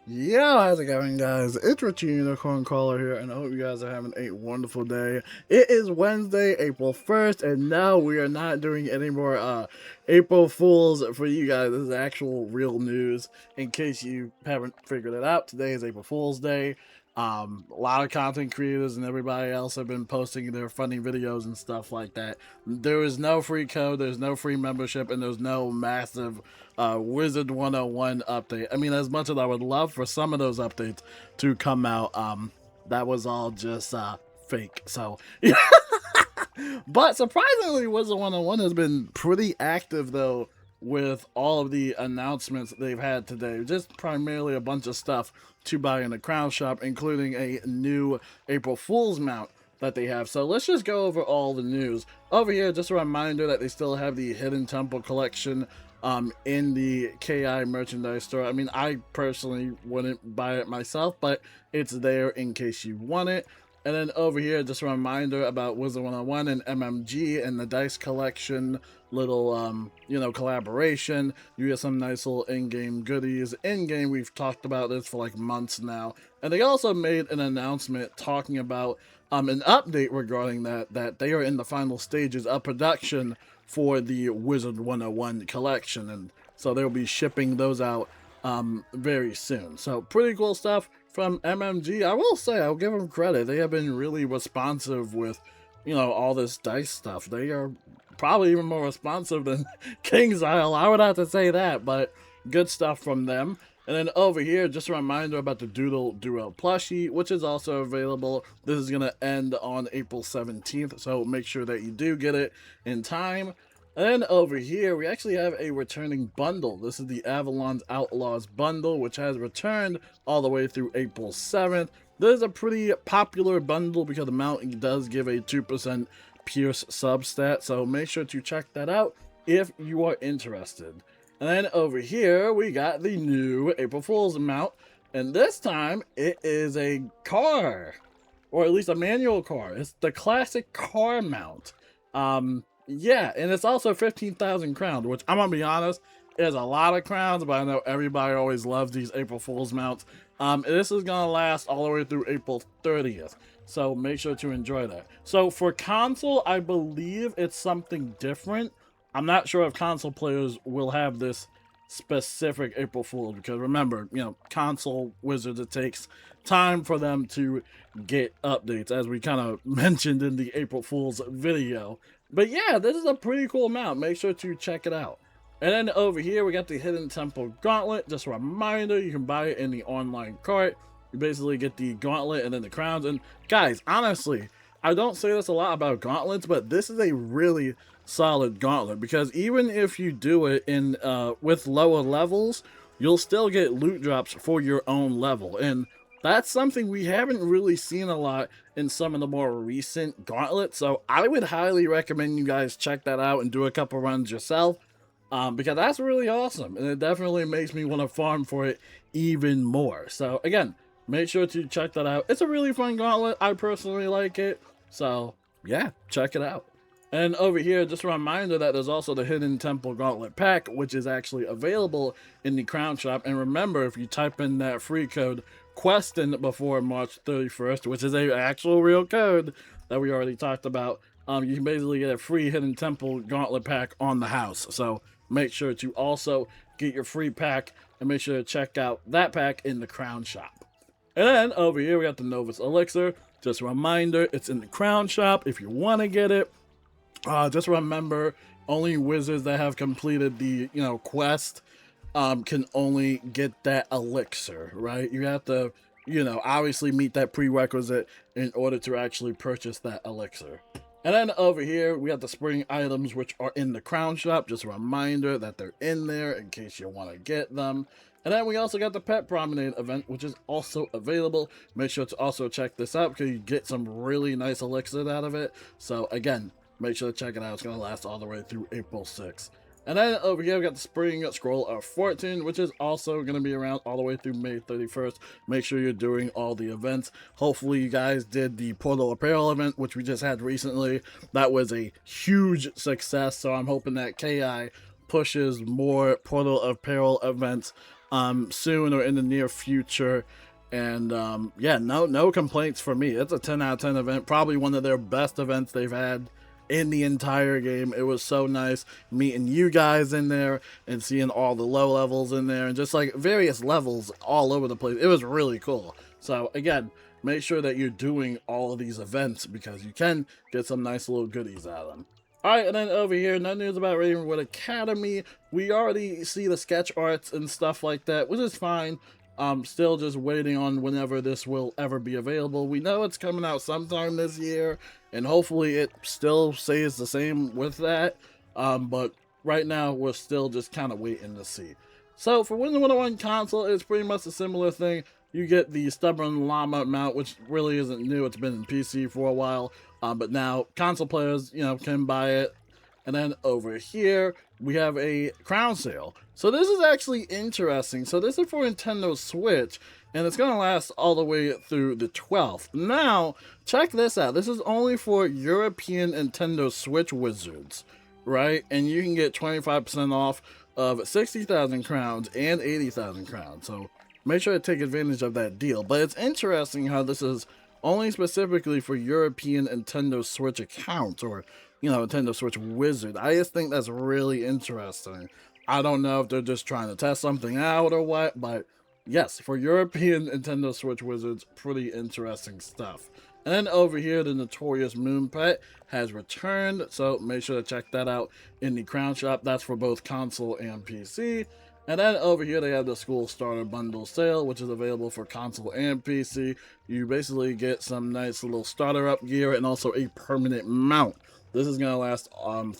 Yeah, how's it going, guys? It's Richie Unicorn Caller here, and I hope you guys are having a wonderful day. It is Wednesday, April 1st, and now we are not doing any more April Fools for you guys. This is actual real news. In case you haven't figured it out, today is April Fool's Day. A lot of content creators and everybody else have been posting their funny videos and stuff like that. There is no free code, there's no free membership, and there's no massive Wizard101 update. I mean, as much as I would love for some of those updates to come out, that was all just fake. So, yeah. But surprisingly, Wizard101 has been pretty active though with all of the announcements they've had today. Just primarily a bunch of stuff to buy in the Crown Shop, including a new April Fool's mount that they have. So let's just go over all the news. Over here, just a reminder that they still have the Hidden Temple collection in the KI merchandise store. I mean, I personally wouldn't buy it myself, but it's there in case you want it. And then over here, just a reminder about Wizard101 and MMG and the dice collection little, collaboration. You get some nice little in-game goodies. In-game, we've talked about this for like months now. And they also made an announcement talking about an update regarding that they are in the final stages of production for the Wizard101 collection. And so they'll be shipping those out very soon. So pretty cool stuff from MMG. I will say, I'll give them credit. They have been really responsive with, all this dice stuff. They are probably even more responsive than King's Isle. I would have to say that, but good stuff from them. And then over here, just a reminder about the Doodle Duo plushie, which is also available. This is going to end on April 17th, so make sure that you do get it in time. And then over here, we actually have a returning bundle. This is the Avalon's Outlaws bundle, which has returned all the way through April 7th. This is a pretty popular bundle because the mount does give a 2% Pierce substat, so make sure to check that out if you are interested. And then over here, we got the new April Fool's mount, and this time it is a car, or at least a manual car. It's the classic car mount. Yeah, and it's also 15,000 crowns, which I'm gonna be honest, is a lot of crowns, but I know everybody always loves these April Fool's mounts. This is gonna last all the way through April 30th, so make sure to enjoy that. So for console, I believe it's something different. I'm not sure if console players will have this specific April Fool's, because remember, console wizards, it takes time for them to get updates, as we kind of mentioned in the April Fool's video. But yeah, this is a pretty cool mount. Make sure to check it out. And then over here, we got the Hidden Temple Gauntlet. Just a reminder, you can buy it in the online cart. You basically get the Gauntlet and then the crowns. And guys, honestly, I don't say this a lot about gauntlets, but this is a really solid gauntlet, because even if you do it in with lower levels, you'll still get loot drops for your own level. And that's something we haven't really seen a lot in some of the more recent gauntlets. So I would highly recommend you guys check that out and do a couple runs yourself, because that's really awesome. And it definitely makes me want to farm for it even more. So again, make sure to check that out. It's a really fun gauntlet. I personally like it. So yeah, check it out. And over here, just a reminder that there's also the Hidden Temple Gauntlet pack, which is actually available in the Crown Shop. And remember, if you type in that free code Questin before March 31st, which is a actual real code that we already talked about, you can basically get a free Hidden Temple Gauntlet pack on the house. So make sure to also get your free pack, and make sure to check out that pack in the Crown Shop. And then over here, we got the Novus Elixir. Just a reminder, it's in the Crown Shop if you want to get it. Just remember, only wizards that have completed the, quest can only get that elixir, right? You have to, obviously meet that prerequisite in order to actually purchase that elixir. And then over here, we have the spring items, which are in the Crown Shop. Just a reminder that they're in there in case you want to get them. And then we also got the Pet Promenade event, which is also available. Make sure to also check this out, because you get some really nice elixirs out of it. So again, make sure to check it out. It's going to last all the way through April 6th. And then over here, we got the Spring Scroll of Fortune, which is also going to be around all the way through May 31st. Make sure you're doing all the events. Hopefully, you guys did the Portal Apparel event, which we just had recently. That was a huge success, so I'm hoping that KI pushes more Portal Apparel events soon or in the near future. And yeah, no complaints for me. It's a 10 out of 10 event, probably one of their best events they've had in the entire game. It was so nice meeting you guys in there and seeing all the low levels in there and just like various levels all over the place. It was really cool. So again, make sure that you're doing all of these events because you can get some nice little goodies out of them. Alright, and then over here, no news about Ravenwood Academy. We already see the sketch arts and stuff like that, which is fine. Still just waiting on whenever this will ever be available. We know it's coming out sometime this year, and hopefully it still stays the same with that. But right now, we're still just kind of waiting to see. So for Wizard101 console, it's pretty much a similar thing. You get the Stubborn Llama mount, which really isn't new. It's been in PC for a while. But now console players, can buy it. And then over here, we have a crown sale. So this is actually interesting. So this is for Nintendo Switch, and it's going to last all the way through the 12th. Now, check this out. This is only for European Nintendo Switch wizards, right? And you can get 25% off of 60,000 crowns and 80,000 crowns. So make sure to take advantage of that deal. But it's interesting how this is only specifically for European Nintendo Switch accounts, or Nintendo Switch Wizard. I just think that's really interesting. I don't know if they're just trying to test something out or what, but yes, for European Nintendo Switch Wizards, pretty interesting stuff. And then over here, the Notorious Moon Pet has returned, so make sure to check that out in the Crown Shop. That's for both console and PC. And then over here, they have the School Starter Bundle sale, which is available for console and PC. You basically get some nice little starter up gear and also a permanent mount. This is going to last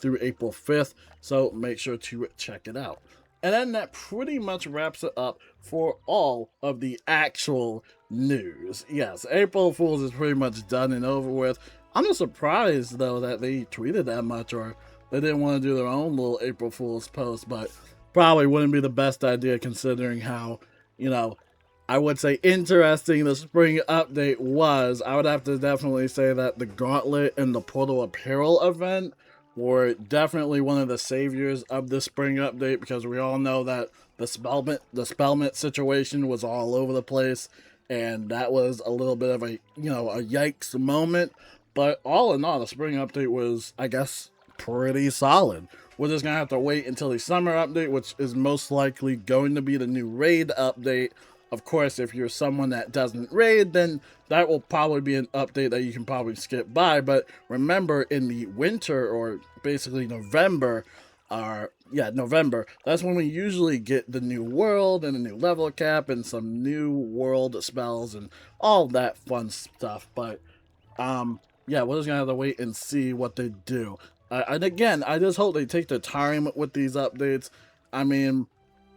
through April 5th, so make sure to check it out. And then that pretty much wraps it up for all of the actual news. Yes, April Fool's is pretty much done and over with. I'm just surprised, though, that they tweeted that much, or they didn't want to do their own little April Fool's post, but probably wouldn't be the best idea considering how, I would say interesting the spring update was. I would have to definitely say that the Gauntlet and the Portal Apparel event were definitely one of the saviors of the spring update, because we all know that the Spellmint situation was all over the place, and that was a little bit of a, a yikes moment. But all in all, the spring update was, I guess, pretty solid. We're just going to have to wait until the summer update, which is most likely going to be the new raid update. Of course, if you're someone that doesn't raid, then that will probably be an update that you can probably skip by. But remember, in the winter, or basically November, that's when we usually get the new world and a new level cap and some new world spells and all that fun stuff. But yeah, we're just gonna have to wait and see what they do. And again, I just hope they take their time with these updates. I mean,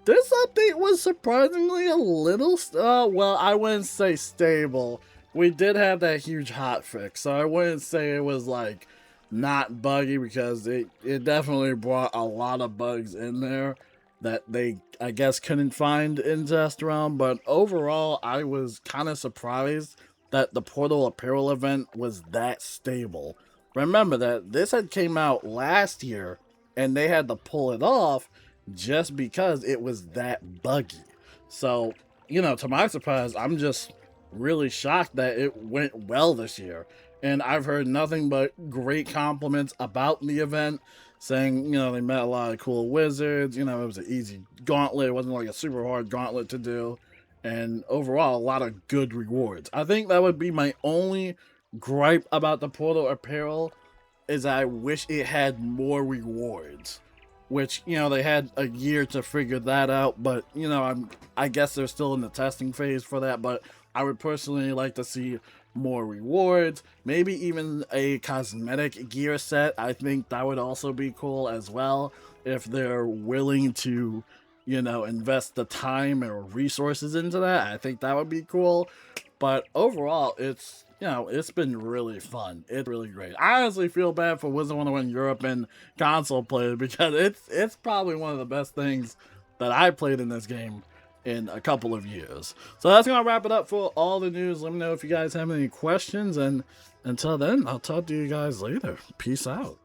this update was surprisingly a little, well, I wouldn't say stable. We did have that huge hotfix, so I wouldn't say it was like not buggy, because it definitely brought a lot of bugs in there that they, I guess, couldn't find in Test Realm. But overall, I was kind of surprised that the Portal Apparel event was that stable. Remember that this had came out last year, and they had to pull it off just because it was that buggy. So, to my surprise, I'm just really shocked that it went well this year. And I've heard nothing but great compliments about the event, saying, they met a lot of cool wizards, it was an easy gauntlet, it wasn't like a super hard gauntlet to do, and overall, a lot of good rewards. I think that would be my only gripe about the Portal Apparel, is I wish it had more rewards. Which, they had a year to figure that out, but, I guess they're still in the testing phase for that, but I would personally like to see more rewards, maybe even a cosmetic gear set. I think that would also be cool as well, if they're willing to, invest the time or resources into that. I think that would be cool, but overall, it's been really fun. It's really great. I honestly feel bad for Wizard101 Europe and console players, because it's probably one of the best things that I played in this game in a couple of years. So that's going to wrap it up for all the news. Let me know if you guys have any questions, and until then, I'll talk to you guys later. Peace out.